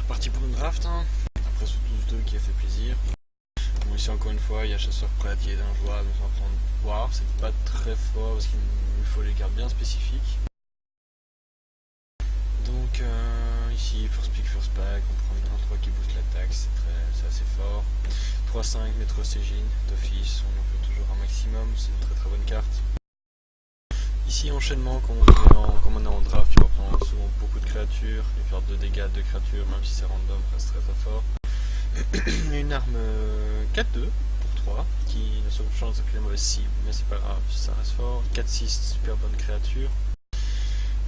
reparti pour une draft, hein. Après ce 12-2 qui a fait plaisir. Bon, ici encore une fois, il y a chasseur prêtier d'un joueur, donc on va prendre voir. C'est pas très fort parce qu'il faut les cartes bien spécifiques. Donc ici, first pick, first pack, on prend un 3 qui booste l'attaque, c'est assez fort. 3-5, métro Cégine, d'office, on en fait toujours un maximum, c'est une très bonne carte. Ici, enchaînement, comme on est en draft, tu vas prendre souvent beaucoup de créatures, et faire 2 dégâts de créatures, même si c'est random, reste très fort. Une arme 4-2 pour 3, qui ne se change que les mauvaises cibles, mais c'est pas grave, ça reste fort. 4-6, super bonne créature.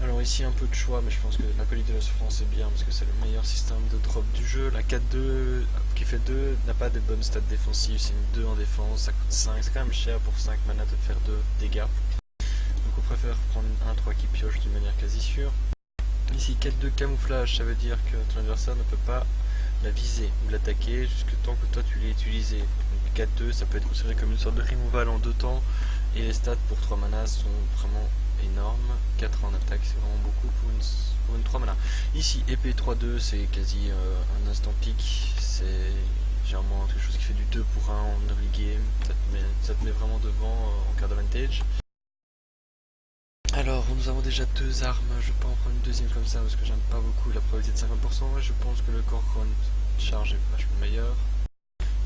Alors ici un peu de choix, mais je pense que l'acolyte de la souffrance est bien parce que c'est le meilleur système de drop du jeu. La 4-2 qui fait 2 n'a pas de bonnes stats défensives, c'est une 2 en défense, ça coûte 5, c'est quand même cher pour 5 mana de faire 2 dégâts. Donc on préfère prendre un 3 qui pioche d'une manière quasi sûre. Ici 4-2 camouflage, ça veut dire que ton adversaire ne peut pas la viser ou l'attaquer jusque tant que toi tu l'as utilisé. Donc 4-2 ça peut être considéré comme une sorte de removal en 2 temps et les stats pour 3 manas sont vraiment énorme. 4 en attaque c'est vraiment beaucoup pour une 3 mana. Ici épée 3-2 c'est quasi un instant pick, c'est généralement quelque chose qui fait du 2 pour 1 en early game, ça te met vraiment devant en card advantage. Alors nous avons déjà 2 armes, je peux en prendre une deuxième comme ça parce que j'aime pas beaucoup la probabilité de 50%, je pense que le core count charge est vachement meilleur.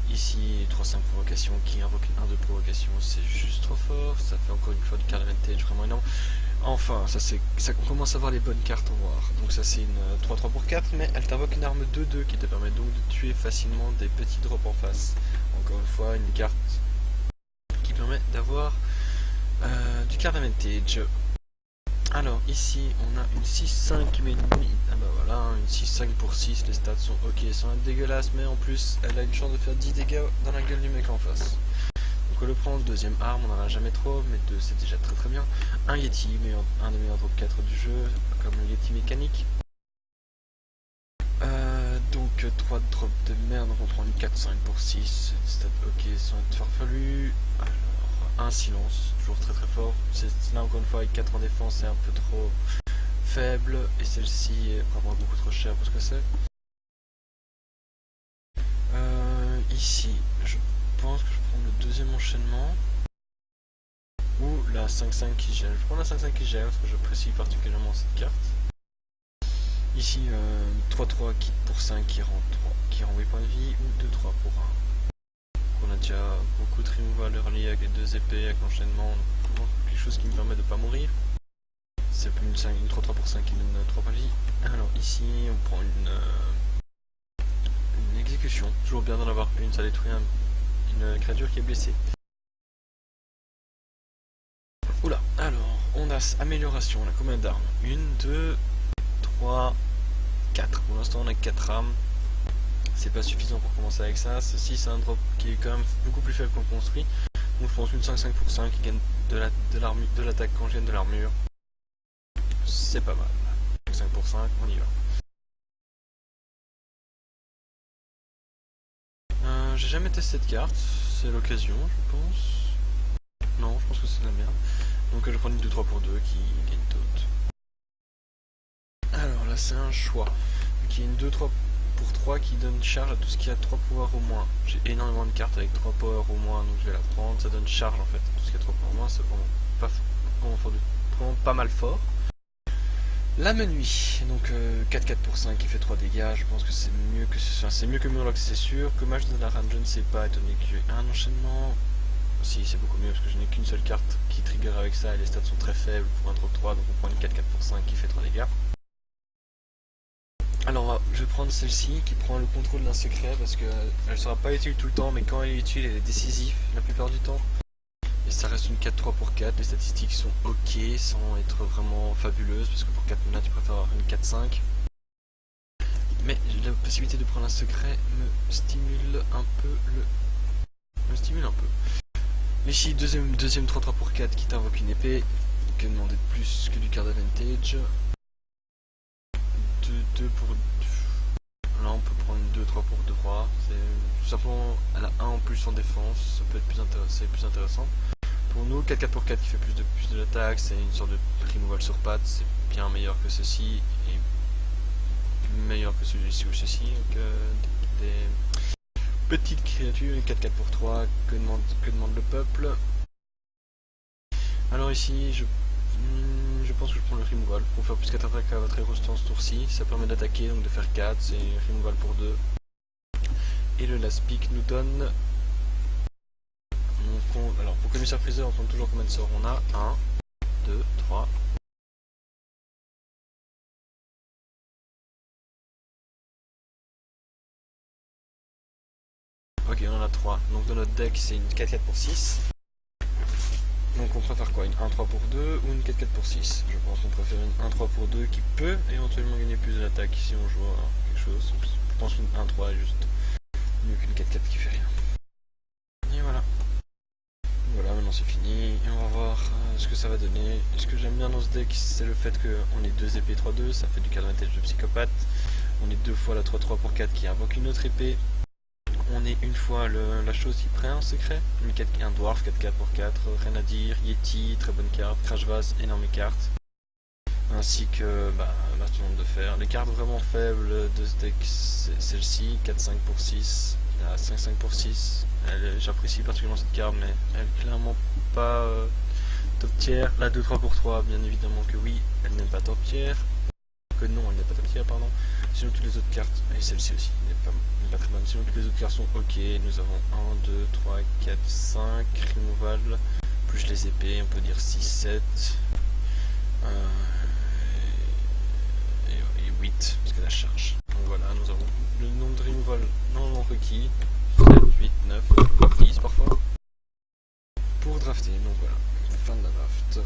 Ici 3-5 provocations qui invoque 1-2 provocation, c'est juste trop fort, ça fait encore une fois du card advantage vraiment énorme. Enfin, on commence à avoir les bonnes cartes en noir. Donc ça c'est une 3-3 pour 4, mais elle t'invoque une arme 2-2 qui te permet donc de tuer facilement des petits drops en face. Encore une fois, une carte qui permet d'avoir du card advantage. Alors ici on a une 6-5 mais ah bah voilà, une 6-5 pour 6, les stats sont ok, elles sont dégueulasses, mais en plus elle a une chance de faire 10 dégâts dans la gueule du mec en face. Donc on le prend, deuxième arme, on n'en a jamais trop, mais 2 c'est déjà très bien. Un Yeti, un des meilleurs drop 4 du jeu, comme le Yeti mécanique. Donc 3 drops de merde, donc on prend une 4-5 pour 6, les stats ok sont farfelus. Un silence, toujours très fort. Là encore une fois avec 4 en défense c'est un peu trop faible et celle-ci est vraiment beaucoup trop chère pour ce que c'est. Ici je pense que je prends le deuxième enchaînement ou la 5-5 qui gèle. Je prends la 5-5 qui gèle parce que j'apprécie particulièrement cette carte. Ici 3-3 kit pour 5 qui rend 8 points de vie ou 2-3 pour 1. On a déjà beaucoup de removal early avec les 2 épées, avec l'enchaînement, quelque chose qui me permet de ne pas mourir. C'est une 3-3 pour 5 qui donne 3 points de vie. Alors ici on prend une exécution, toujours bien d'en avoir une, ça détruit une créature qui est blessée. Oula, alors on a amélioration, on a combien d'armes? 1, 2, 3, 4. Pour l'instant on a 4 armes. C'est pas suffisant pour commencer avec ça. Ceci c'est un drop qui est quand même beaucoup plus faible qu'on construit. Donc je pense une 5-5 pour 5 qui gagne de l'attaque quand je gagne de l'armure. C'est pas mal. 5 pour 5, on y va. J'ai jamais testé cette carte, c'est l'occasion je pense. Non, je pense que c'est la merde. Donc je prends une 2-3 pour 2 qui gagne d'autres. Alors là c'est un choix. Qui est une 2-3 pour 3 qui donne charge à tout ce qui a 3 pouvoirs au moins. J'ai énormément de cartes avec 3 pouvoirs au moins, donc je vais la prendre. Ça donne charge en fait. Tout ce qui a 3 pouvoirs au moins, c'est vraiment pas mal fort. La nuit, donc 4-4 pour 5 qui fait 3 dégâts. Je pense que c'est mieux que Murloc, c'est sûr. Que Mage de la Rame, je ne sais pas, étant donné que j'ai un enchaînement. Si, c'est beaucoup mieux parce que je n'ai qu'une seule carte qui trigger avec ça et les stats sont très faibles pour un drop 3, donc on prend une 4-4 pour 5 qui fait 3 dégâts. Alors je vais prendre celle-ci qui prend le contrôle d'un secret parce qu'elle ne sera pas utile tout le temps, mais quand elle est utile elle est décisive la plupart du temps. Et ça reste une 4-3 pour 4, les statistiques sont ok sans être vraiment fabuleuses parce que pour 4 mana tu préfères avoir une 4-5. Mais la possibilité de prendre un secret me stimule un peu Ici deuxième 3-3 pour 4 qui t'invoque une épée, que demander de plus que du card advantage. 2 pour... Là on peut prendre 2-3 pour 3, c'est tout simplement elle a 1 en plus en défense, ça peut être plus intéressant. Pour nous 4-4 pour 4 qui fait plus de l'attaque, c'est une sorte de removal sur patte, c'est bien meilleur que ceci et meilleur que celui-ci ou ceci, que des petites créatures, 4-4 pour 3, que demande le peuple. Alors ici, je pense que je prends le removal pour faire plus 4 attaques à votre héros ce tour-ci. Ça permet d'attaquer, donc de faire 4, c'est removal pour 2. Et le last pick nous donne... Alors pour commissaire priseur, on compte toujours combien de sorts on a. 1, 2, 3... Ok, on en a 3. Donc dans notre deck, c'est une 4-4 pour 6. Donc on préfère quoi? Une 1-3 pour 2 ou une 4-4 pour 6? Je pense qu'on préfère une 1-3 pour 2 qui peut éventuellement gagner plus d'attaque si on joue à quelque chose. Je pense qu'une 1-3 est juste mieux qu'une 4-4 qui fait rien. Et voilà. Voilà, maintenant c'est fini. Et on va voir ce que ça va donner. Et ce que j'aime bien dans ce deck, c'est le fait qu'on est 2 épées 3-2. Ça fait du carnage de psychopathe. On est 2 fois la 3-3 pour 4 qui invoque une autre épée. On est une fois la chose qui prend un secret, un dwarf 4-4 pour 4, rien à dire, Yeti, très bonne carte, Crash Vase, énorme carte, ainsi que l'instrument de fer. Les cartes vraiment faibles de ce deck, c'est celle-ci, 4-5 pour 6, la 5-5 pour 6, j'apprécie particulièrement cette carte, mais elle est clairement pas top tier. La 2-3 pour 3, bien évidemment que oui, elle n'est pas top tier, que non, elle n'est pas top tier, pardon. Sinon toutes les autres cartes, et celle-ci aussi, n'est pas très bonne. Sinon toutes les autres cartes sont ok. Nous avons 1, 2, 3, 4, 5 removal, plus les épées, on peut dire 6, 7 et 8, parce que la charge. Donc voilà, nous avons le nombre de removal non requis, 7, 8, 9, 10 parfois, pour drafter. Donc voilà, fin de la draft.